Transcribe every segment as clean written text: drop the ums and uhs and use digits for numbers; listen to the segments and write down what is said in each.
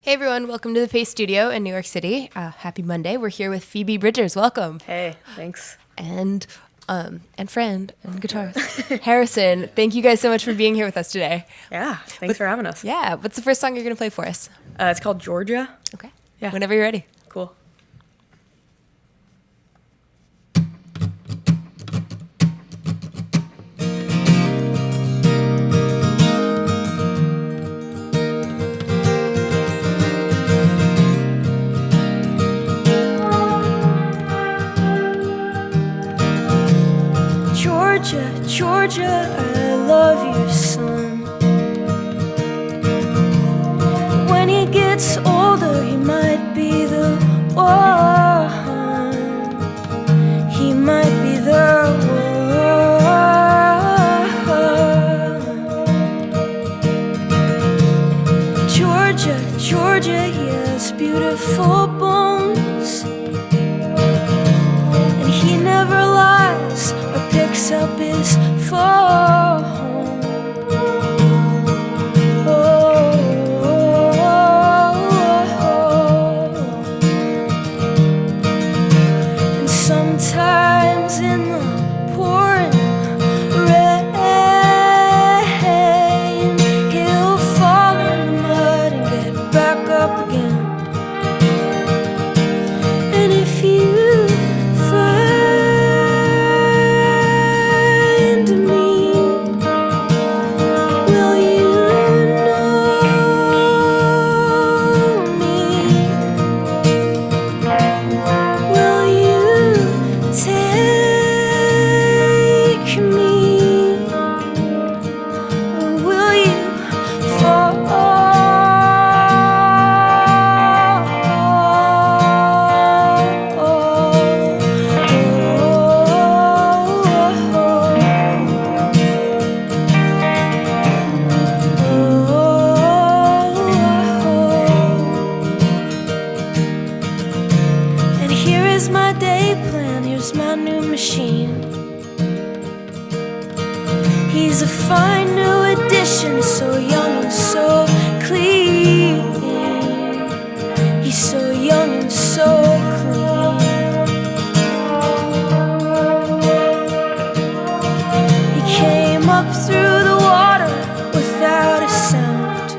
Hey everyone, welcome to the Pace Studio in New York City. Happy Monday. We're here with Phoebe Bridgers. Welcome. Hey, thanks. And friend and guitarist Harrison. Thank you guys so much for being here with us today. Yeah, thanks for having us. Yeah, what's the first song you're going to play for us? It's called Georgia. Okay. Yeah. Whenever you're ready. Cool. Georgia, Georgia, I love your son. When he gets older, he might be the one. He might be the one. Georgia, Georgia, he has beautiful bones, and he never lies or picks up his phone. And sometimes in the pouring rain, he'll fall in the mud and get back up again. And if you he's a fine new addition, so young and so clean. He's so young and so clean. He came up through the water without a sound.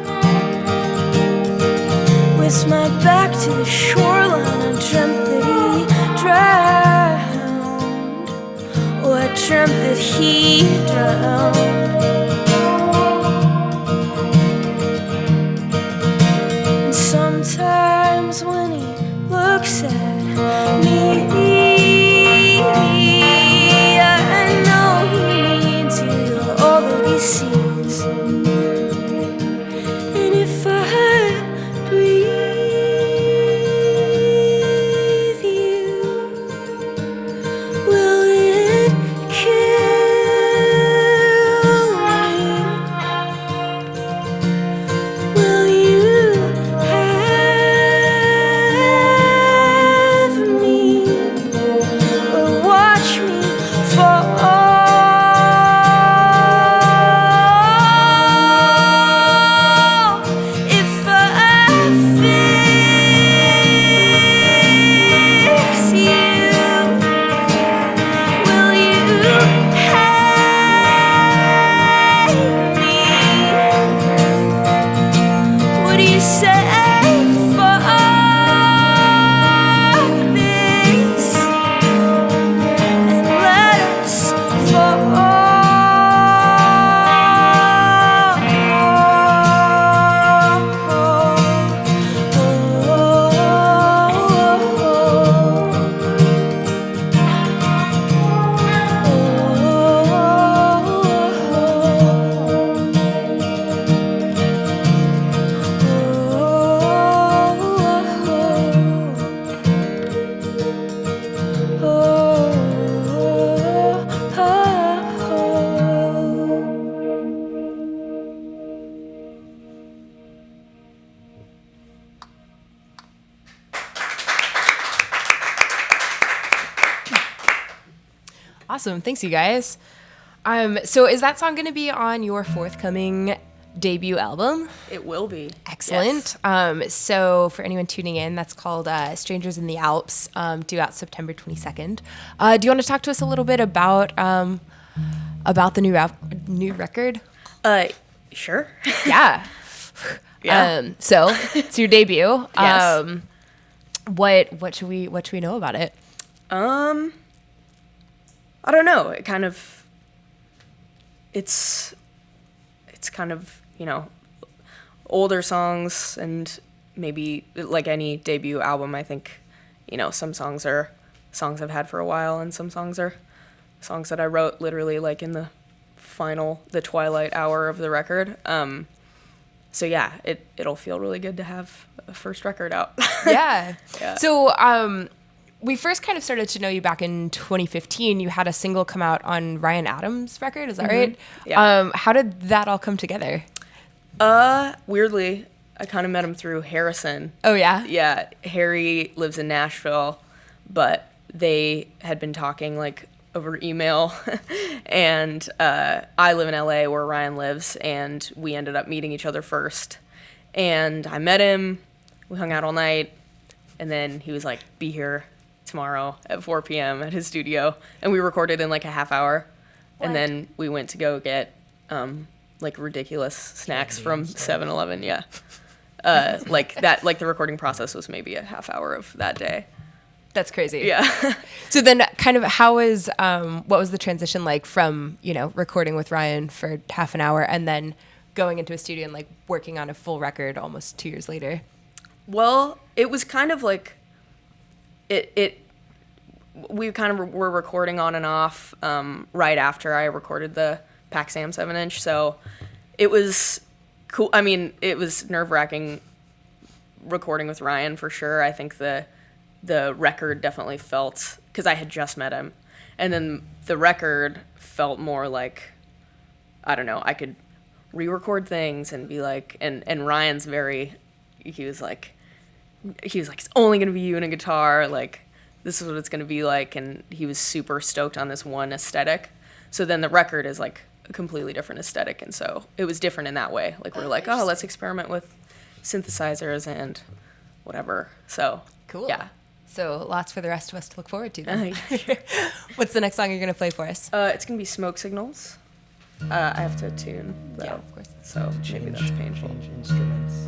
With my back to the shoreline, I dreamt that he drowned. Oh, I dreamt that he drowned. And sometimes when he looks at me, I know he means you all that he sees. And if I breathe you, will it kill me? Will you have me or watch me fall? If I fix you, will you hate me? What do you say for this? And let us fall. Awesome. Thanks, you guys. So is that song going to be on your forthcoming debut album. It will be. Excellent. Yes. So for anyone tuning in, that's called Strangers in the Alps, due out September 22nd. Do you want to talk to us a little bit about the new record? Sure. Yeah. Yeah. So it's your debut. Yes. What should we know about it? I don't know. It's kind of, older songs, and maybe like any debut album, I think, some songs are songs I've had for a while, and some songs are songs that I wrote literally like in the twilight hour of the record. So yeah, it'll feel really good to have a first record out. Yeah. Yeah. So we first kind of started to know you back in 2015. You had a single come out on Ryan Adams' record, is that right? Yeah. How did that all come together? Weirdly, I kind of met him through Harrison. Oh, yeah? Yeah, Harry lives in Nashville, but they had been talking like over email, and I live in LA where Ryan lives, and we ended up meeting each other first. And I met him, we hung out all night, and then he was like, be here tomorrow at 4 p.m. at his studio, and we recorded in like a half hour. What? And then we went to go get like ridiculous snacks from 7-Eleven. Yeah. Like the recording process was maybe a half hour of that day. That's crazy. Yeah. So then kind of what was the transition like from, recording with Ryan for half an hour and then going into a studio and like working on a full record almost 2 years later? Well, it was kind of like we kind of were recording on and off right after I recorded the Pac Sam 7-inch, so it was cool. I mean, it was nerve-wracking recording with Ryan for sure. I think the record definitely felt, because I had just met him, and then the record felt more like, I don't know, I could re-record things and be like, and Ryan's he was like, it's only going to be you and a guitar, like, this is what it's going to be like, and he was super stoked on this one aesthetic. So then the record is like a completely different aesthetic, and so it was different in that way. Like, we're like, let's experiment with synthesizers and whatever. So Cool. Yeah. So lots for the rest of us to look forward to then. What's the next song you're going to play for us? It's going to be Smoke Signals. I have to tune, though. Yeah, of course. So maybe that's painful. Change instruments.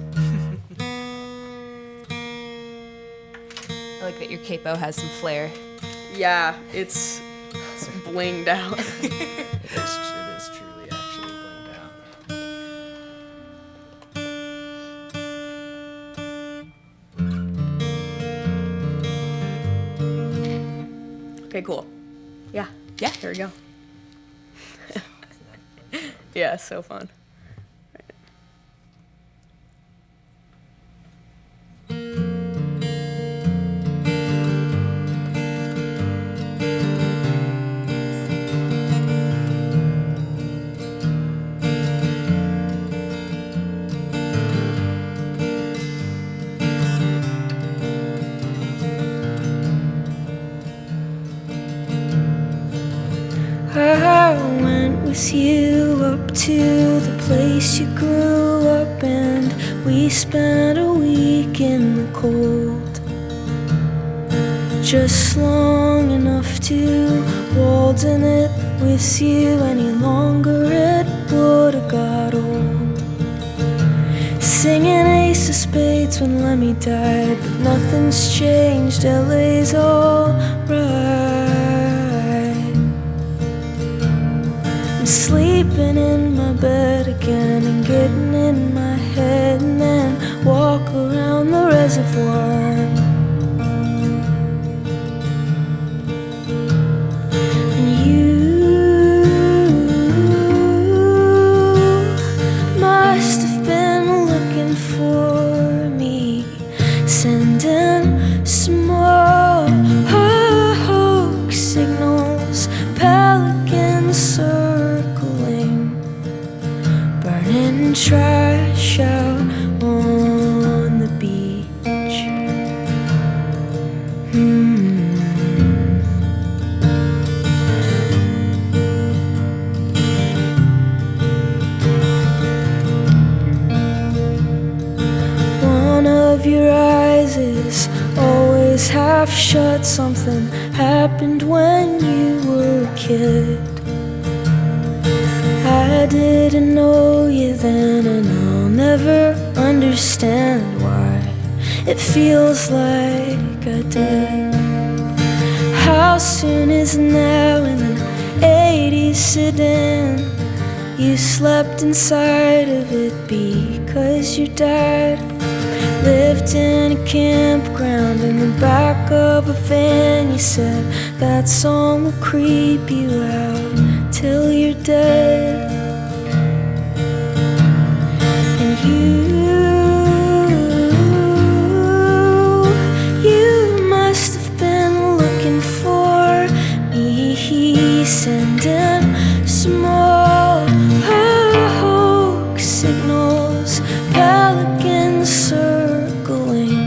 I like that your capo has some flair. Yeah, it's blinged out. It is truly actually blinged out. Okay, cool. Yeah. Yeah. Here we go. Yeah, so fun. I went with you up to the place you grew up, and we spent a week in the cold, just long enough to hold in it with you. Any longer it would've got old. Singing Ace of Spades when Lemmy died, but nothing's changed, LA's alright. Sleeping in my bed again and getting in my head, and then walk around the reservoir. And you must have been looking for me, sending smoke signals, pelicans circling, burning trash out on the beach. half shut. Something happened when you were a kid. I didn't know you then, and I'll never understand why it feels like I did. How soon is now in an 80s sedan? You slept inside of it because your dad lived in a campground in the back of a van. You said that song will creep you out till you're dead. And you must have been looking for me, sending small signals, pelicans circling,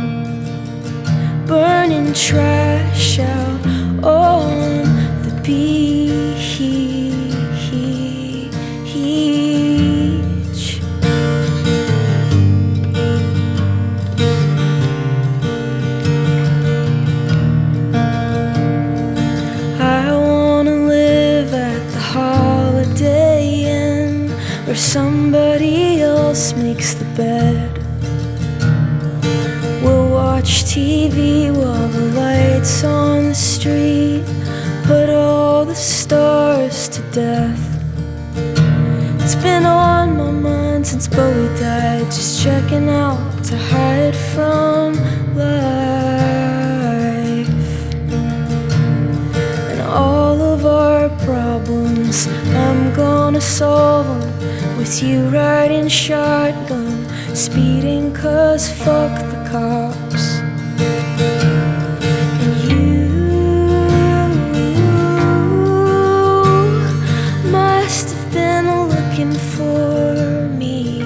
burning trash out on the beach. I wanna live at the Holiday Inn where somebody else makes the bed. We'll watch TV while the lights on the street put all the stars to death. It's been on my mind since Bowie died, just checking out to hide from life. And all of our problems, I'm gonna solve them with you riding shotgun, speeding 'cause fuck the cops. And you must have been looking for me,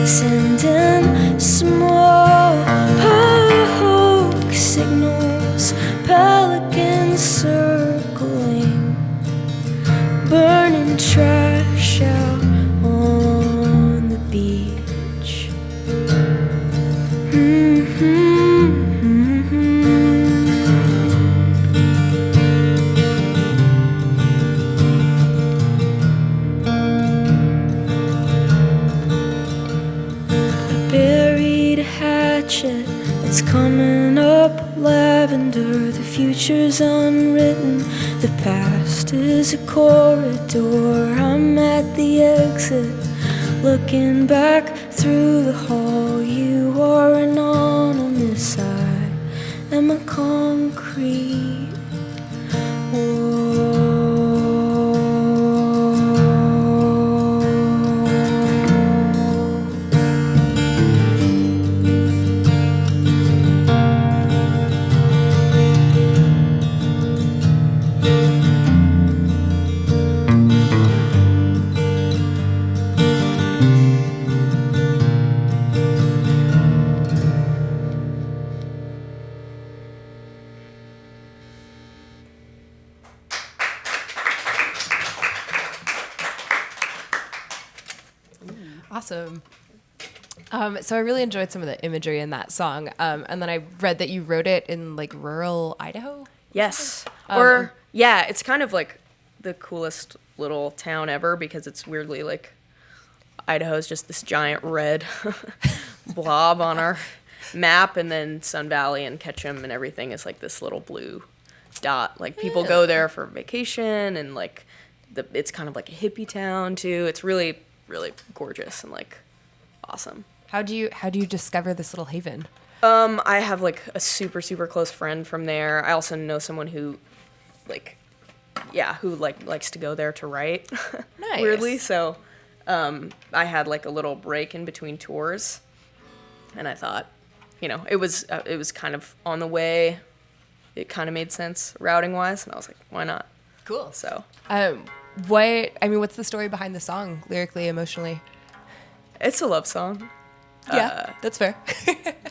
sending small signals, pelicans circling, burning trash out on the beach. I buried a hatchet, it's coming up lavender. The future's unwritten, the past is a corridor. I'm at the exit, looking back through the hall. You are anonymous, I am a concrete wall. Awesome. So I really enjoyed some of the imagery in that song. And then I read that you wrote it in like rural Idaho. Yes. Or yeah, it's kind of like the coolest little town ever because it's weirdly like Idaho's just this giant red blob on our map, and then Sun Valley and Ketchum and everything is like this little blue dot. Like people go there for vacation, and like it's kind of like a hippie town too. It's really, really gorgeous and like awesome. How do you discover this little haven? I have like a super, super close friend from there. I also know someone who likes to go there to write. Nice. Weirdly. So I had like a little break in between tours, and I thought, it was kind of on the way. It kind of made sense routing wise, and I was like, why not? Cool. So what's the story behind the song, lyrically, emotionally? it's a love song. Yeah, that's fair.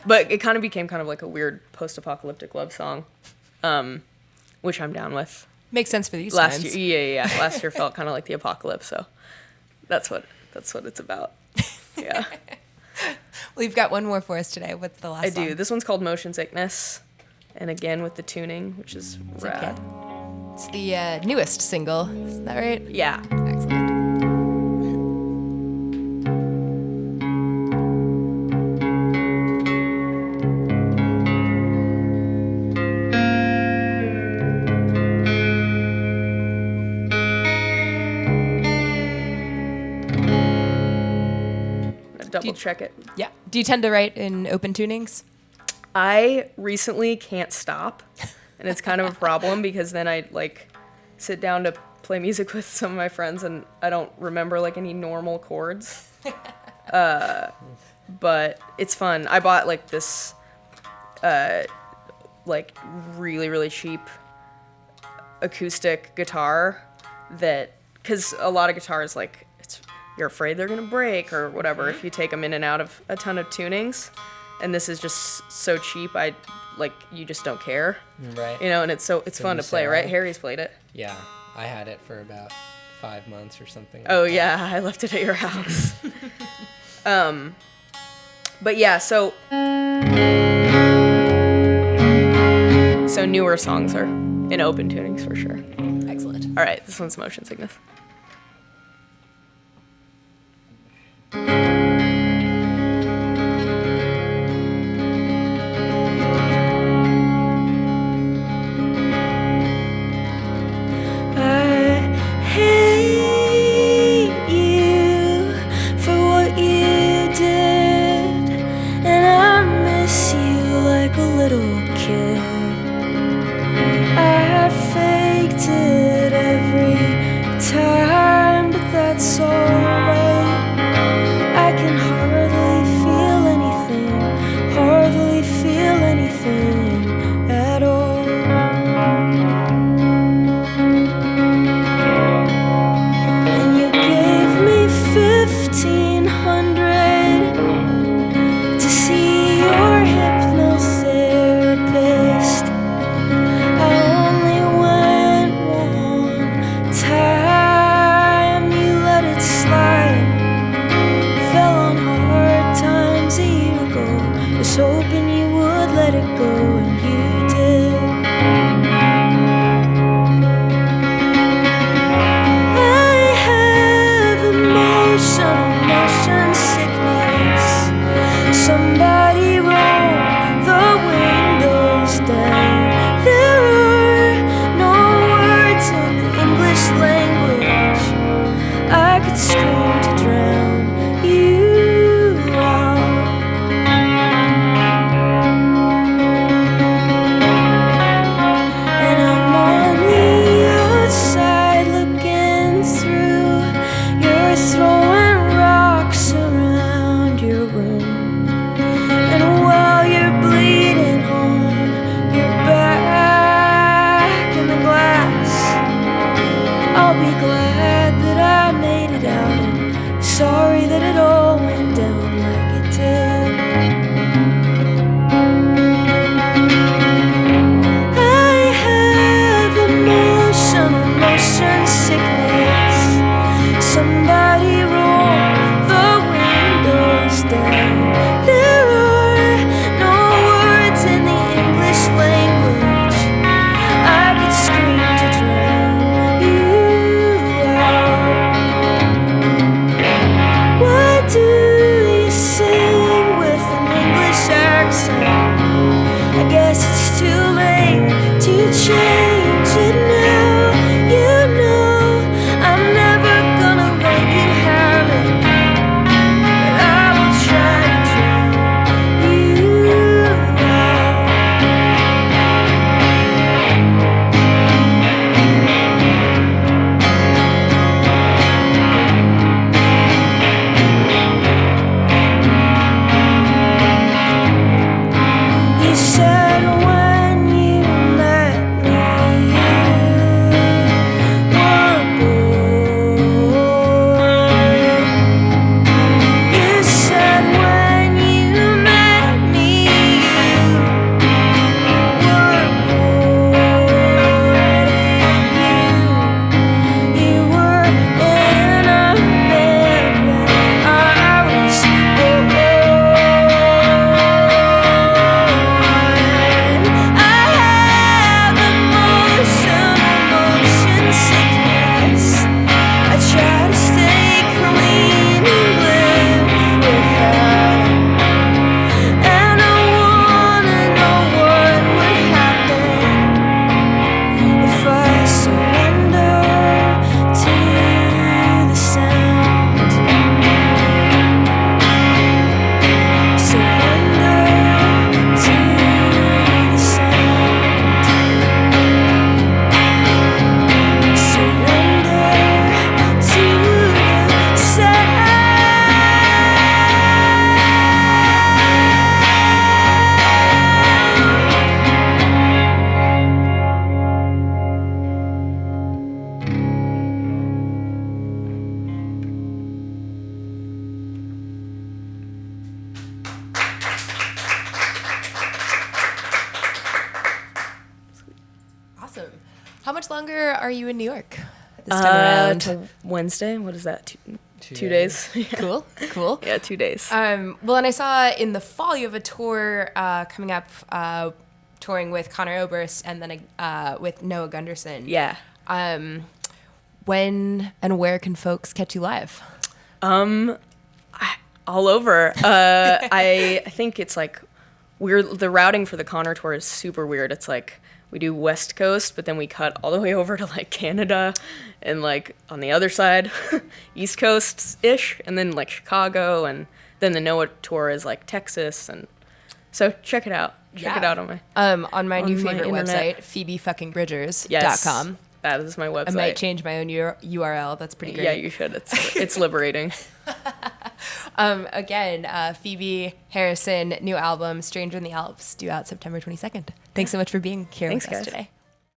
But it kind of became kind of like a weird post-apocalyptic love song, which I'm down with. Makes sense for these Last times. year, yeah. Last year felt kind of like the apocalypse, so that's what it's about. Yeah. Well, you've got one more for us today. What's the last I song? do. This one's called Motion Sickness. and again with the tuning, which is rad. It's the newest single. Is that right? Yeah. Excellent. Double check it. Yeah. Do you tend to write in open tunings? I recently can't stop, and it's kind of a problem because then I like sit down to play music with some of my friends and I don't remember like any normal chords. But it's fun. I bought like this like really, really cheap acoustic guitar that, because a lot of guitars, like, you're afraid they're gonna break or whatever if you take them in and out of a ton of tunings, and this is just so cheap. You just don't care, Right. you know. And it's fun to play, right? Harry's played it. Yeah, I had it for about 5 months or something. Oh yeah, I left it at your house. But yeah, so newer songs are in open tunings for sure. Excellent. All right, this one's Motion Sickness. Said when you let me How much longer are you in New York this time around? Till Wednesday. What is that? Two Two days. Cool. Yeah, 2 days. Well, and I saw in the fall you have a tour coming up, touring with Connor Oberst and then with Noah Gunderson. Yeah. When and where can folks catch you live? All over. I think it's like weird. The routing for the Connor tour is super weird. It's like we do West Coast, but then we cut all the way over to like Canada and like on the other side, East Coast-ish, and then like Chicago, and then the Noah tour is like Texas, and so check it out. Check it out on my new favorite internet. website, PhoebeBridgers.com. Yes, that is my website. I might change my own URL. That's pretty great. Yeah, you should. It's liberating. Again, Phoebe Harrison, new album, Stranger in the Alps, due out September 22nd. Thanks so much for being here with us guys. today.